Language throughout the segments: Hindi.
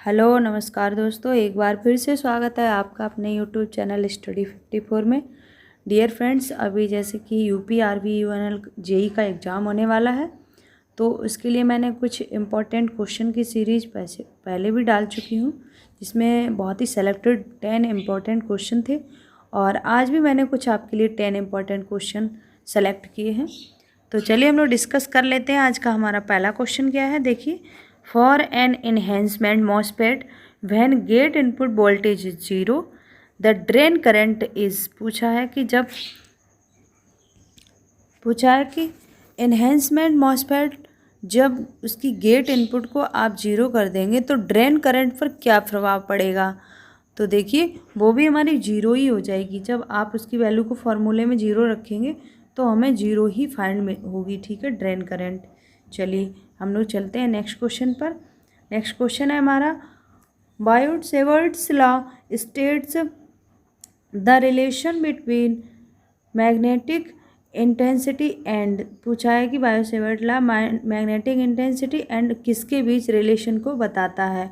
हेलो नमस्कार दोस्तों, एक बार फिर से स्वागत है आपका अपने यूट्यूब चैनल स्टडी 54 में। डियर फ्रेंड्स, अभी जैसे कि यूपी आरवी यूएनएल जेई का एग्ज़ाम होने वाला है, तो उसके लिए मैंने कुछ इम्पोर्टेंट क्वेश्चन की सीरीज़ पहले भी डाल चुकी हूँ, जिसमें बहुत ही सेलेक्टेड 10 इम्पोर्टेंट क्वेश्चन थे। और आज भी मैंने कुछ आपके लिए 10 इम्पोर्टेंट क्वेश्चन सेलेक्ट किए हैं। तो चलिए हम लोग डिस्कस कर लेते हैं। आज का हमारा पहला क्वेश्चन क्या है, देखिए। For an enhancement MOSFET when gate input voltage is 0 the drain current is, पूछा है कि एनहेंसमेंट मॉसफेट जब उसकी गेट इनपुट को आप 0 कर देंगे तो ड्रेन करंट पर क्या प्रभाव पड़ेगा। तो देखिए वो भी हमारी 0 ही हो जाएगी। जब आप उसकी वैल्यू को फॉर्मूले में 0 रखेंगे तो हमें 0 ही फाइंड में होगी, ठीक है, ड्रेन करंट। चलिए हम लोग चलते हैं नेक्स्ट क्वेश्चन पर। नेक्स्ट क्वेश्चन है हमारा, Biot-Savart's law states the relation between magnetic intensity and, पूछा है कि Biot-Savart's law magnetic intensity and किसके बीच रिलेशन को बताता है।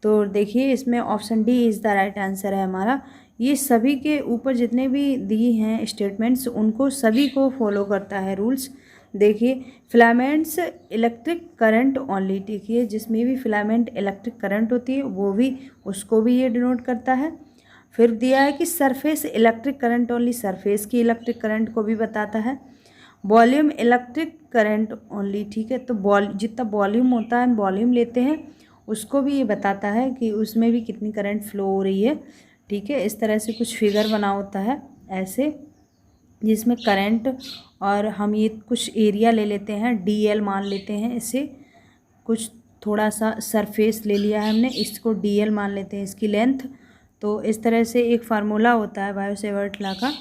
तो देखिए इसमें option D is the right answer है हमारा। ये सभी के ऊपर जितने भी दिए हैं स्टेटमेंट्स, उनको सभी को फॉलो करता है रूल्स। देखिए फिलामेंट्स इलेक्ट्रिक करंट ओनली, देखिए जिसमें भी फिलामेंट इलेक्ट्रिक करंट होती है वो भी, उसको भी ये डिनोट करता है। फिर दिया है कि surface electric current only, surface की इलेक्ट्रिक करंट को भी बताता है। वॉल्यूम इलेक्ट्रिक करंट ओनली, ठीक है, तो जितना वॉल्यूम होता है, वॉल्यूम लेते हैं, उसको भी ये बताता है कि उसमें भी कितनी करंट फ्लो हो रही है, ठीक है। इस तरह से कुछ फिगर बना होता है ऐसे, जिसमें करंट, और हम ये कुछ एरिया ले लेते हैं, डीएल मान लेते हैं इसे, कुछ थोड़ा सा सरफेस ले लिया है हमने, इसको डीएल मान लेते हैं, इसकी लेंथ। तो इस तरह से एक फार्मूला होता है बायो-सेवर्ट लॉ का,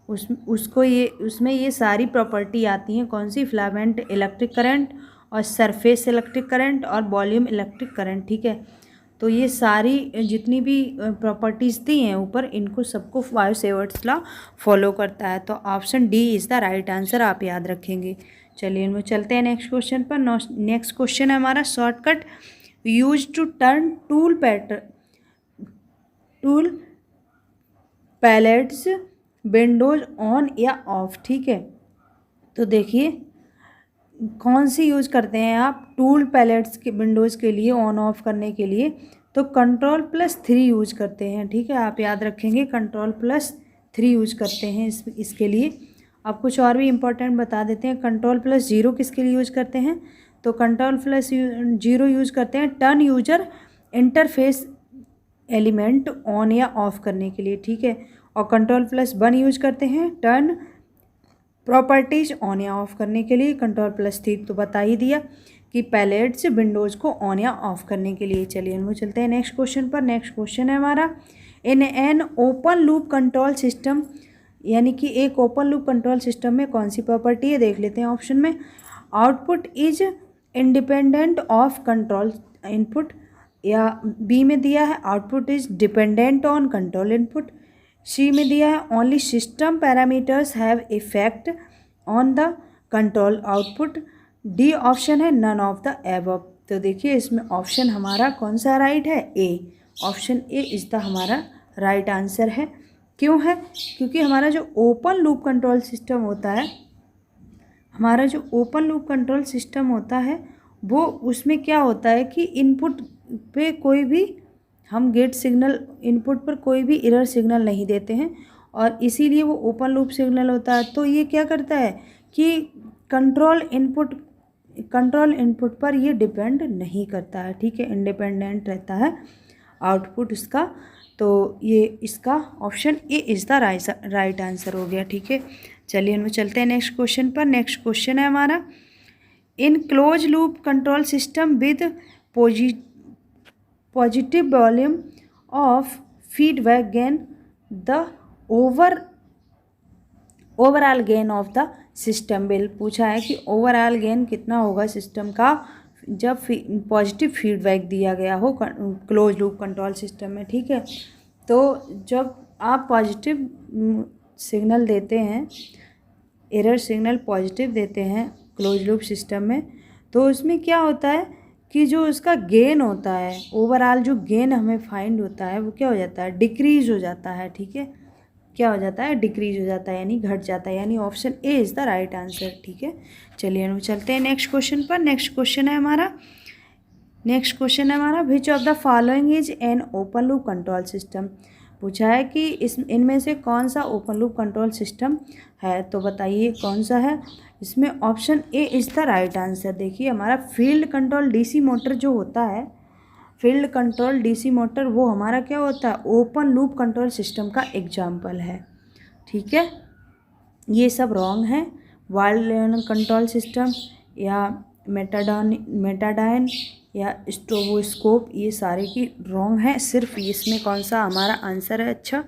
उसमें ये सारी प्रॉपर्टी आती हैं। कौन सी? फिलामेंट इलेक्ट्रिक करंट और सरफेस इलेक्ट्रिक करंट और वॉल्यूम इलेक्ट्रिक करंट, ठीक है। तो ये सारी जितनी भी प्रॉपर्टीज़ दी हैं ऊपर, इनको सबको बायो-सेवर्ट्स लॉ फॉलो करता है। तो option D is the right answer, आप याद रखेंगे। चलिए इनमें चलते हैं नेक्स्ट क्वेश्चन पर। नेक्स्ट क्वेश्चन है हमारा, shortcut use to turn tool palettes windows on या ऑफ, ठीक है। तो देखिए कौन सी यूज़ करते हैं आप टूल पैलेट्स के विंडोज़ के लिए ऑन ऑफ करने के लिए, तो Ctrl+3 यूज़ करते हैं, ठीक है, आप याद रखेंगे। Ctrl+3 यूज़ करते हैं इसके लिए। अब कुछ और भी इम्पोर्टेंट बता देते हैं। Ctrl+0 किसके लिए यूज़ करते हैं, तो Ctrl+0 यूज़ करते हैं turn user interface element on या ऑफ करने के लिए, ठीक है। और Ctrl+1 यूज़ करते हैं टर्न प्रॉपर्टीज ऑन या ऑफ करने के लिए। Ctrl+3 तो बता ही दिया कि पैलेट्स विंडोज़ को ऑन या ऑफ करने के लिए। चलिए हम चलते हैं नेक्स्ट क्वेश्चन पर। नेक्स्ट क्वेश्चन है हमारा, in an open loop control system, यानी कि एक ओपन लूप कंट्रोल सिस्टम में कौन सी प्रॉपर्टी है, देख लेते हैं ऑप्शन में। Output is independent of control input, या बी में दिया है output is dependent on control input, C में दिया है only system parameters have effect on the control output, D option है नन ऑफ द एबव। तो देखिए इसमें ऑप्शन हमारा कौन सा राइट है, A. Option A is the हमारा राइट आंसर है। क्यों है? क्योंकि हमारा जो ओपन लूप कंट्रोल सिस्टम होता है, वो उसमें क्या होता है कि इनपुट पे कोई भी हम गेट सिग्नल, इनपुट पर कोई भी एरर सिग्नल नहीं देते हैं, और इसीलिए वो ओपन लूप सिग्नल होता है। तो ये क्या करता है कि कंट्रोल इनपुट पर ये डिपेंड नहीं करता है, ठीक है, इंडिपेंडेंट रहता है आउटपुट इसका। तो ये इसका option A is the right answer हो गया, ठीक है। चलिए हम चलते हैं नेक्स्ट क्वेश्चन पर। नेक्स्ट क्वेश्चन है हमारा, in close loop control system with positive volume of feedback gain the overall gain of the system will, पूछा है कि ओवरऑल गेन कितना होगा सिस्टम का जब पॉजिटिव फीडबैक दिया गया हो क्लोज लूप कंट्रोल सिस्टम में, ठीक है। तो जब आप पॉजिटिव सिग्नल देते हैं, एरर सिग्नल पॉजिटिव देते हैं क्लोज लूप सिस्टम में, तो उसमें क्या होता है कि जो उसका गेन होता है, ओवरऑल जो गेन हमें फाइंड होता है वो क्या हो जाता है, डिक्रीज हो जाता है। ठीक है, क्या हो जाता है, डिक्रीज हो जाता है, यानी घट जाता है, यानी option A is the right answer. ठीक है, चलिए हम चलते हैं नेक्स्ट क्वेश्चन पर। नेक्स्ट क्वेश्चन है हमारा which of the following is an open loop control system. पूछा है कि इनमें से कौन सा ओपन लूप कंट्रोल सिस्टम है, तो बताइए कौन सा है। इसमें option A is the right answer. देखिए हमारा फील्ड कंट्रोल डीसी मोटर जो होता है, फील्ड कंट्रोल डीसी मोटर, वो हमारा क्या होता है, ओपन लूप कंट्रोल सिस्टम का एग्जाम्पल है। ठीक है, ये सब रॉन्ग है। वाइल्ड कंट्रोल सिस्टम या मेटाडाइन या स्ट्रोबोस्कोप, ये सारे की रॉन्ग है। सिर्फ इसमें कौन सा हमारा आंसर है, अच्छा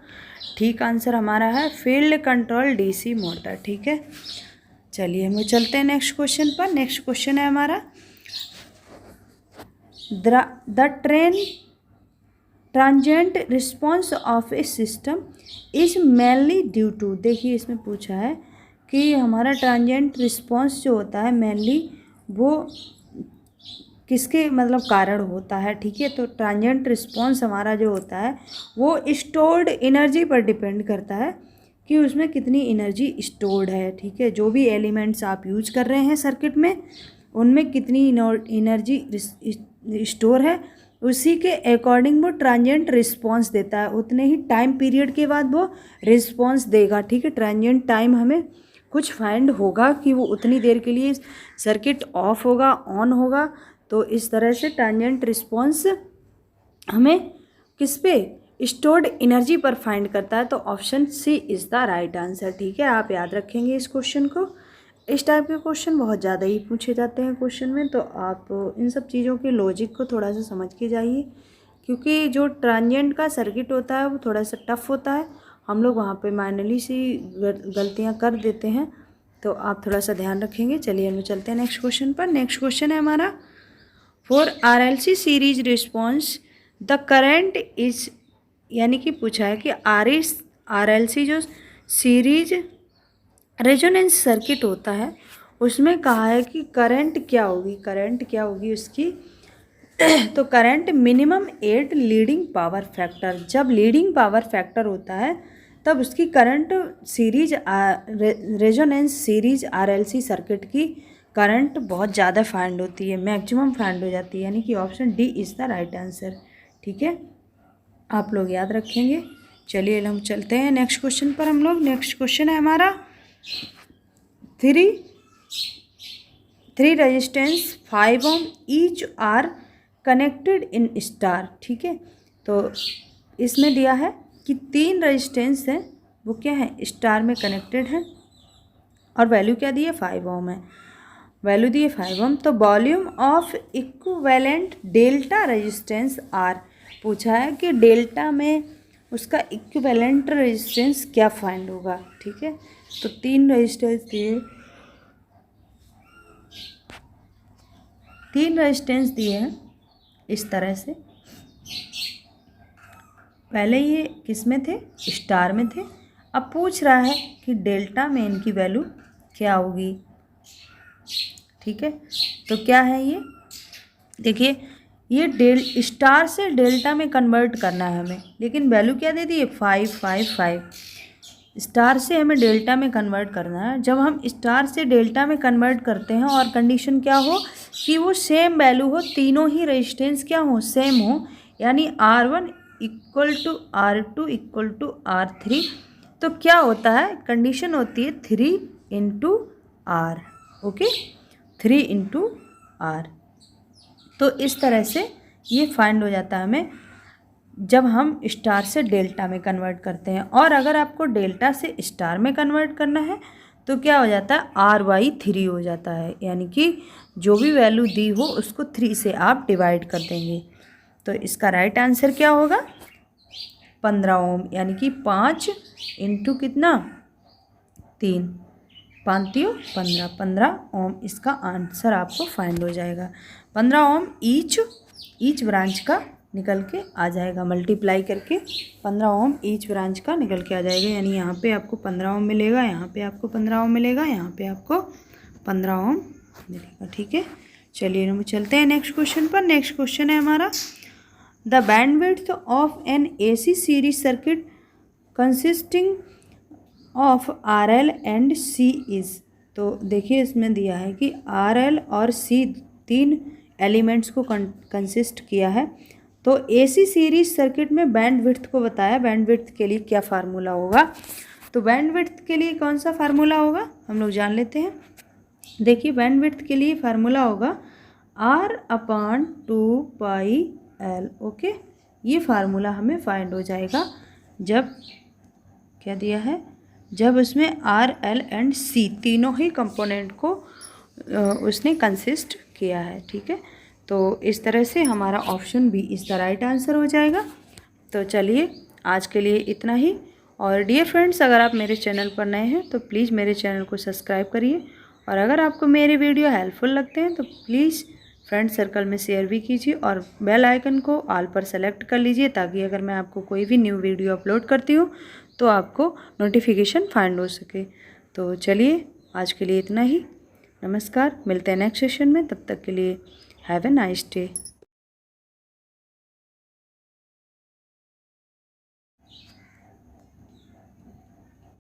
ठीक आंसर हमारा है फील्ड कंट्रोल डीसी मोटर। ठीक है, चलिए हम चलते हैं नेक्स्ट क्वेश्चन पर। नेक्स्ट क्वेश्चन है हमारा the train transient response of a system is mainly due to. देखिए इसमें पूछा है कि हमारा ट्रांजिएंट रिस्पॉन्स जो होता है मेनली वो किसके मतलब कारण होता है। ठीक है, तो ट्रांजिएंट रिस्पॉन्स हमारा जो होता है वो स्टोर्ड एनर्जी पर डिपेंड करता है कि उसमें कितनी एनर्जी स्टोर्ड है। ठीक है, जो भी एलिमेंट्स आप यूज कर रहे हैं सर्किट में उनमें कितनी एनर्जी स्टोर है, उसी के अकॉर्डिंग वो ट्रांजिएंट रिस्पॉन्स देता है, उतने ही टाइम पीरियड के बाद वो रिस्पॉन्स देगा। ठीक है, ट्रांजिएंट टाइम हमें कुछ फाइंड होगा कि वो उतनी देर के लिए सर्किट ऑफ होगा ऑन होगा, तो इस तरह से ट्रांजिएंट रिस्पॉन्स हमें किस पे, स्टोर्ड एनर्जी पर फाइंड करता है। तो option C is the right answer. ठीक है, आप याद रखेंगे इस क्वेश्चन को। इस टाइप के क्वेश्चन बहुत ज़्यादा ही पूछे जाते हैं क्वेश्चन में, तो आप इन सब चीज़ों के लॉजिक को थोड़ा सा समझ के जाइए, क्योंकि जो ट्रांजिएंट का सर्किट होता है वो थोड़ा सा टफ होता है, हम लोग वहाँ पे माइनरली सी गलतियाँ कर देते हैं, तो आप थोड़ा सा ध्यान रखेंगे। चलिए हम चलते हैं नेक्स्ट क्वेश्चन पर। नेक्स्ट क्वेश्चन है हमारा for RLC series response the current is, यानी कि पूछा है कि RLC जो सीरीज रेजोनेंस सर्किट होता है उसमें कहा है कि करंट क्या होगी उसकी तो current minimum 8 leading power factor. जब लीडिंग पावर फैक्टर होता है तब उसकी current series resonance series RLC circuit की करंट बहुत ज़्यादा फाइंड होती है, मैक्सिमम फाइंड हो जाती है, यानी कि option D is the right answer. ठीक है, आप लोग याद रखेंगे। चलिए हम चलते हैं नेक्स्ट क्वेश्चन पर। हम लोग नेक्स्ट क्वेश्चन है हमारा three resistance 5 ohm each are connected in star. ठीक है, तो इसमें दिया है कि 3 रेजिस्टेंस हैं वो क्या है, स्टार में कनेक्टेड है, और वैल्यू क्या दी है, 5 ओम है, वैल्यू दी है 5 ओम। तो volume of equivalent delta resistance R, पूछा है कि डेल्टा में उसका इक्विवेलेंट रेजिस्टेंस क्या फाइंड होगा। ठीक है, तो 3 रेजिस्टेंस दिए हैं इस तरह से। पहले ये किस में थे, स्टार में थे, अब पूछ रहा है कि डेल्टा में इनकी वैल्यू क्या होगी। ठीक है, तो क्या है ये, देखिए ये स्टार से डेल्टा में कन्वर्ट करना है हमें, लेकिन वैल्यू क्या दे दी है, 555। स्टार से हमें डेल्टा में कन्वर्ट करना है। जब हम स्टार से डेल्टा में कन्वर्ट करते हैं और कंडीशन क्या हो कि वो सेम वैल्यू हो, तीनों ही रेजिस्टेंस क्या हो, सेम हो, यानी R1 equal to R2 equal to R3, तो क्या होता है, कंडीशन होती है 3 into R। Okay, 3 into R। तो इस तरह से ये फाइंड हो जाता है हमें जब हम स्टार से डेल्टा में कन्वर्ट करते हैं। और अगर आपको डेल्टा से स्टार में कन्वर्ट करना है तो क्या हो जाता है, R/3 हो जाता है, यानी कि जो भी वैल्यू दी हो उसको 3 से आप डिवाइड कर देंगे। तो इसका राइट आंसर क्या होगा, 15 ओम, यानी कि 5 इंटू कितना, 3, 5 15 ओम इसका आंसर आपको फाइंड हो जाएगा। 15 ओम ईच ब्रांच का निकल के आ जाएगा, मल्टीप्लाई करके 15 ओम ईच ब्रांच का निकल के आ जाएगा, यानी यहाँ पे आपको 15 ओम मिलेगा, यहाँ पे आपको 15 ओम मिलेगा, यहाँ पे आपको 15 ओम मिलेगा। ठीक है, चलिए हम चलते हैं नेक्स्ट क्वेश्चन पर। नेक्स्ट क्वेश्चन है हमारा, the bandwidth of an AC series circuit consisting of RL and C is. तो देखिए इसमें दिया है कि RL और C तीन एलिमेंट्स को कंसिस्ट किया है। तो AC सीरीज सर्किट में बैंडविड्थ को बताया, बैंडविड्थ के लिए क्या फार्मूला होगा। तो बैंडविड्थ के लिए कौन सा फार्मूला होगा हम लोग जान लेते हैं। देखिए बैंडविड्थ के लिए फार्मूला होगा R/2πL। ओके, ये फार्मूला हमें फाइंड हो जाएगा जब क्या दिया है, जब उसमें RL एंड C तीनों ही कंपोनेंट को उसने कंसिस्ट किया है। ठीक है, तो इस तरह से हमारा option B is the right answer हो जाएगा। तो चलिए आज के लिए इतना ही। और डियर फ्रेंड्स, अगर आप मेरे चैनल पर नए हैं तो प्लीज़ मेरे चैनल को सब्सक्राइब करिए, और अगर आपको मेरे वीडियो हेल्पफुल लगते हैं तो प्लीज़ फ्रेंड सर्कल में शेयर भी कीजिए और बेल आइकन को ऑल पर सेलेक्ट कर लीजिए, ताकि अगर मैं आपको कोई भी न्यू वीडियो अपलोड करती हूँ तो आपको नोटिफिकेशन फाइंड हो सके। तो चलिए आज के लिए इतना ही। नमस्कार, मिलते हैं नेक्स्ट सेशन में, तब तक के लिए हैव ए नाइस डे।